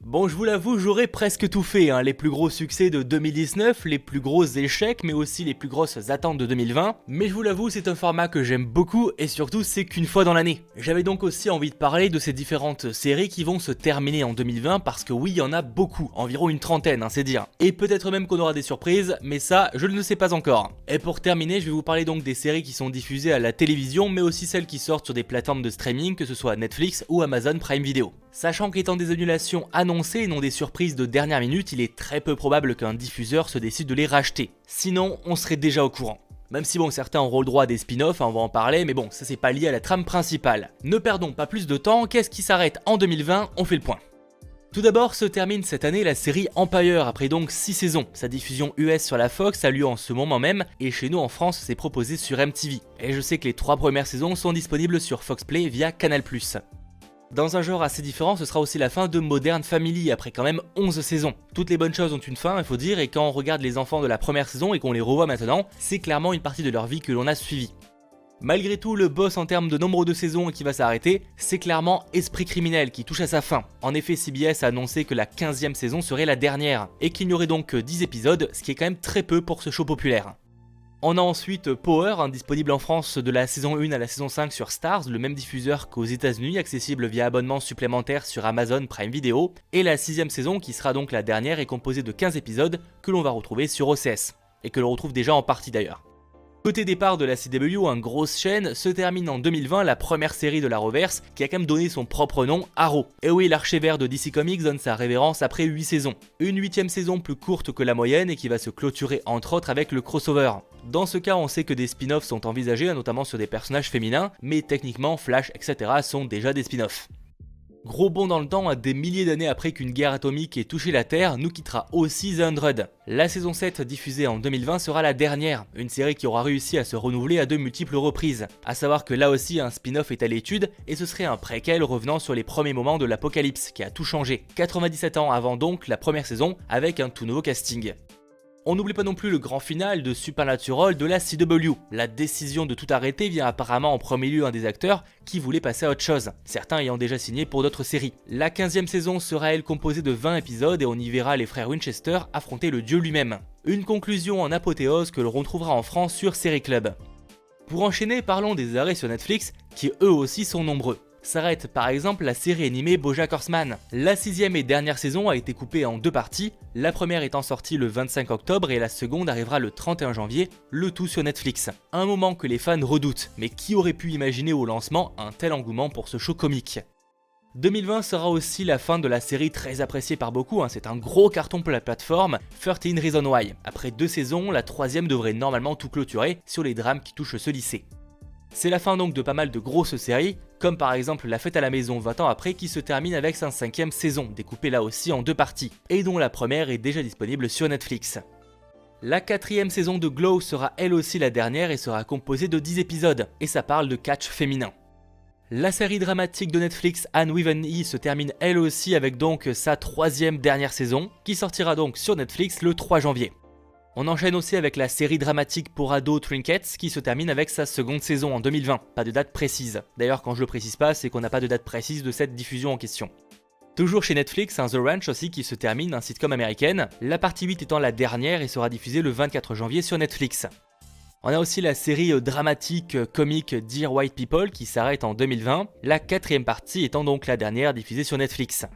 Bon, je vous l'avoue, j'aurais presque tout fait, les plus gros succès de 2019, les plus gros échecs, mais aussi les plus grosses attentes de 2020. Mais je vous l'avoue, c'est un format que j'aime beaucoup, et surtout, c'est qu'une fois dans l'année. J'avais donc aussi envie de parler de ces différentes séries qui vont se terminer en 2020, parce que oui, il y en a beaucoup, environ une trentaine, c'est dire. Et peut-être même qu'on aura des surprises, mais ça, je ne le sais pas encore. Et pour terminer, je vais vous parler donc des séries qui sont diffusées à la télévision, mais aussi celles qui sortent sur des plateformes de streaming, que ce soit Netflix ou Amazon Prime Video. Sachant qu'étant des annulations annoncées et non des surprises de dernière minute, il est très peu probable qu'un diffuseur se décide de les racheter. Sinon, on serait déjà au courant. Même si bon, certains auront le droit à des spin-offs, on va en parler, mais bon, ça c'est pas lié à la trame principale. Ne perdons pas plus de temps, qu'est-ce qui s'arrête en 2020 ? On fait le point. Tout d'abord se termine cette année la série Empire, après donc 6 saisons. Sa diffusion US sur la Fox a lieu en ce moment même, et chez nous en France c'est proposé sur MTV. Et je sais que les 3 premières saisons sont disponibles sur Fox Play via Canal+. Dans un genre assez différent, ce sera aussi la fin de Modern Family, après quand même 11 saisons. Toutes les bonnes choses ont une fin, il faut dire, et quand on regarde les enfants de la première saison et qu'on les revoit maintenant, c'est clairement une partie de leur vie que l'on a suivie. Malgré tout, le boss en termes de nombre de saisons qui va s'arrêter, c'est clairement Esprit criminel qui touche à sa fin. En effet, CBS a annoncé que la 15e saison serait la dernière, et qu'il n'y aurait donc que 10 épisodes, ce qui est quand même très peu pour ce show populaire. On a ensuite Power, disponible en France de la saison 1 à la saison 5 sur Starz, le même diffuseur qu'aux États-Unis, accessible via abonnement supplémentaire sur Amazon Prime Video, et la 6e saison, qui sera donc la dernière, est composée de 15 épisodes que l'on va retrouver sur OCS, et que l'on retrouve déjà en partie d'ailleurs. Côté départ de la CW, grosse chaîne, se termine en 2020 la première série de la Reverse qui a quand même donné son propre nom, Arrow. Et oui, l'archevêque de DC Comics donne sa révérence après 8 saisons. Une 8ème saison plus courte que la moyenne et qui va se clôturer entre autres avec le crossover. Dans ce cas, on sait que des spin-offs sont envisagés, notamment sur des personnages féminins, mais techniquement Flash, etc. sont déjà des spin-offs. Gros bond dans le temps, des milliers d'années après qu'une guerre atomique ait touché la Terre, nous quittera aussi The 100. La saison 7 diffusée en 2020 sera la dernière, une série qui aura réussi à se renouveler à de multiples reprises. A savoir que là aussi un spin-off est à l'étude, et ce serait un préquel revenant sur les premiers moments de l'apocalypse, qui a tout changé. 97 ans avant donc la première saison, avec un tout nouveau casting. On n'oublie pas non plus le grand final de Supernatural de la CW. La décision de tout arrêter vient apparemment en premier lieu des acteurs qui voulaient passer à autre chose, certains ayant déjà signé pour d'autres séries. La 15e saison sera elle composée de 20 épisodes et on y verra les frères Winchester affronter le dieu lui-même. Une conclusion en apothéose que l'on retrouvera en France sur Série Club. Pour enchaîner, parlons des arrêts sur Netflix qui eux aussi sont nombreux. S'arrête par exemple la série animée BoJack Horseman. La 6e et dernière saison a été coupée en 2 parties, la première étant sortie le 25 octobre et la seconde arrivera le 31 janvier, le tout sur Netflix. Un moment que les fans redoutent, mais qui aurait pu imaginer au lancement un tel engouement pour ce show comique ? 2020 sera aussi la fin de la série très appréciée par beaucoup, c'est un gros carton pour la plateforme, 13 Reasons Why. Après 2 saisons, la 3e devrait normalement tout clôturer sur les drames qui touchent ce lycée. C'est la fin donc de pas mal de grosses séries, comme par exemple La Fête à la Maison 20 ans après qui se termine avec sa 5e saison, découpée là aussi en 2 parties, et dont la première est déjà disponible sur Netflix. La 4e saison de Glow sera elle aussi la dernière et sera composée de 10 épisodes, et ça parle de catch féminin. La série dramatique de Netflix Anne with an E se termine elle aussi avec donc sa 3e dernière saison, qui sortira donc sur Netflix le 3 janvier. On enchaîne aussi avec la série dramatique pour ados Trinkets qui se termine avec sa 2e saison en 2020, pas de date précise. D'ailleurs quand je le précise pas, c'est qu'on n'a pas de date précise de cette diffusion en question. Toujours chez Netflix, The Ranch aussi qui se termine, un sitcom américaine, la partie 8 étant la dernière et sera diffusée le 24 janvier sur Netflix. On a aussi la série dramatique comique Dear White People qui s'arrête en 2020, la 4e partie étant donc la dernière diffusée sur Netflix.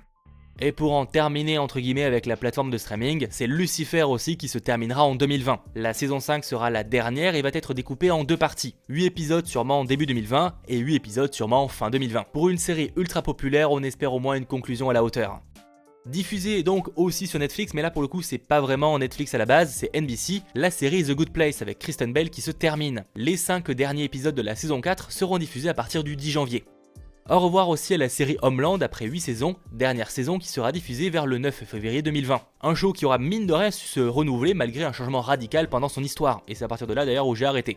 Et pour en terminer entre guillemets avec la plateforme de streaming, c'est Lucifer aussi qui se terminera en 2020. La saison 5 sera la dernière et va être découpée en 2 parties. 8 épisodes sûrement en début 2020 et 8 épisodes sûrement en fin 2020. Pour une série ultra populaire, on espère au moins une conclusion à la hauteur. Diffusée donc aussi sur Netflix, mais là pour le coup c'est pas vraiment Netflix à la base, c'est NBC, la série The Good Place avec Kristen Bell qui se termine. Les 5 derniers épisodes de la saison 4 seront diffusés à partir du 10 janvier. Au revoir aussi à la série Homeland après 8 saisons, dernière saison qui sera diffusée vers le 9 février 2020. Un show qui aura mine de rien su se renouveler malgré un changement radical pendant son histoire, et c'est à partir de là d'ailleurs où j'ai arrêté.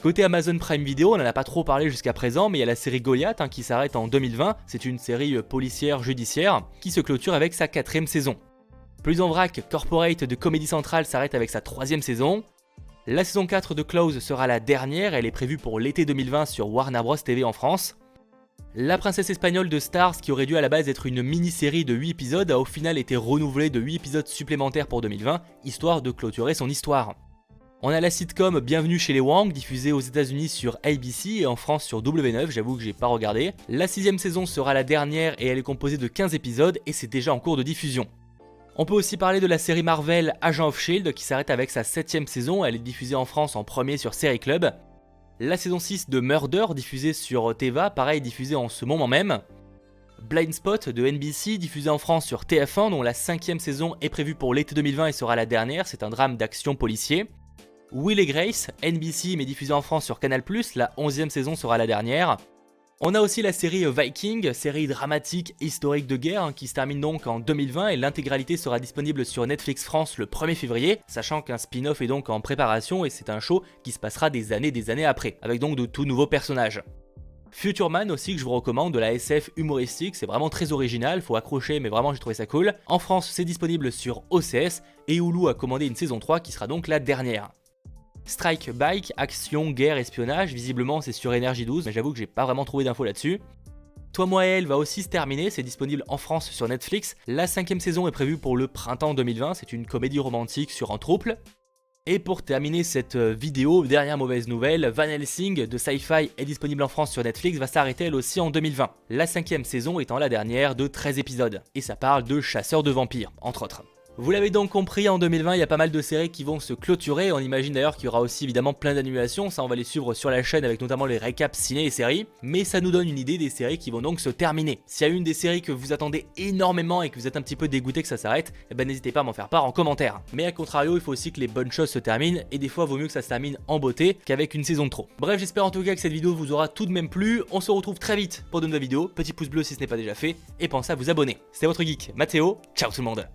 Côté Amazon Prime Video, on n'en a pas trop parlé jusqu'à présent, mais il y a la série Goliath qui s'arrête en 2020, c'est une série policière judiciaire qui se clôture avec sa 4e saison. Plus en vrac, Corporate de Comedy Central s'arrête avec sa 3e saison. La saison 4 de Close sera la dernière, elle est prévue pour l'été 2020 sur Warner Bros TV en France. La princesse espagnole de Stars, qui aurait dû à la base être une mini-série de 8 épisodes, a au final été renouvelée de 8 épisodes supplémentaires pour 2020, histoire de clôturer son histoire. On a la sitcom Bienvenue chez les Wang, diffusée aux États-Unis sur ABC et en France sur W9, j'avoue que j'ai pas regardé. La 6ème saison sera la dernière et elle est composée de 15 épisodes et c'est déjà en cours de diffusion. On peut aussi parler de la série Marvel Agent of Shield qui s'arrête avec sa 7ème saison, elle est diffusée en France en premier sur Série Club. La saison 6 de Murder, diffusée sur Teva, pareil diffusée en ce moment même. Blind Spot de NBC, diffusé en France sur TF1, dont la 5ème saison est prévue pour l'été 2020 et sera la dernière, c'est un drame d'action policier. Will et Grace, NBC mais diffusé en France sur Canal+, la 11ème saison sera la dernière. On a aussi la série Viking, série dramatique historique de guerre qui se termine donc en 2020 et l'intégralité sera disponible sur Netflix France le 1er février, sachant qu'un spin-off est donc en préparation et c'est un show qui se passera des années après, avec donc de tout nouveaux personnages. Future Man aussi que je vous recommande, de la SF humoristique, c'est vraiment très original, faut accrocher mais vraiment j'ai trouvé ça cool. En France c'est disponible sur OCS et Hulu a commandé une saison 3 qui sera donc la dernière. Strike Bike, action, guerre, espionnage, visiblement c'est sur Énergie 12, mais j'avoue que j'ai pas vraiment trouvé d'infos là-dessus. Toi, moi et elle va aussi se terminer, c'est disponible en France sur Netflix. La 5ème saison est prévue pour le printemps 2020, c'est une comédie romantique sur un couple. Et pour terminer cette vidéo, dernière mauvaise nouvelle, Van Helsing de Sci-Fi est disponible en France sur Netflix, va s'arrêter elle aussi en 2020. La 5ème saison étant la dernière de 13 épisodes. Et ça parle de chasseurs de vampires, entre autres. Vous l'avez donc compris, en 2020, il y a pas mal de séries qui vont se clôturer. On imagine d'ailleurs qu'il y aura aussi évidemment plein d'annulations. Ça, on va les suivre sur la chaîne avec notamment les récaps ciné et séries. Mais ça nous donne une idée des séries qui vont donc se terminer. S'il y a une des séries que vous attendez énormément et que vous êtes un petit peu dégoûté que ça s'arrête, eh ben n'hésitez pas à m'en faire part en commentaire. Mais à contrario, il faut aussi que les bonnes choses se terminent. Et des fois, vaut mieux que ça se termine en beauté qu'avec une saison de trop. Bref, j'espère en tout cas que cette vidéo vous aura tout de même plu. On se retrouve très vite pour de nouvelles vidéos. Petit pouce bleu si ce n'est pas déjà fait. Et pensez à vous abonner. C'était votre geek, Mathéo. Ciao tout le monde.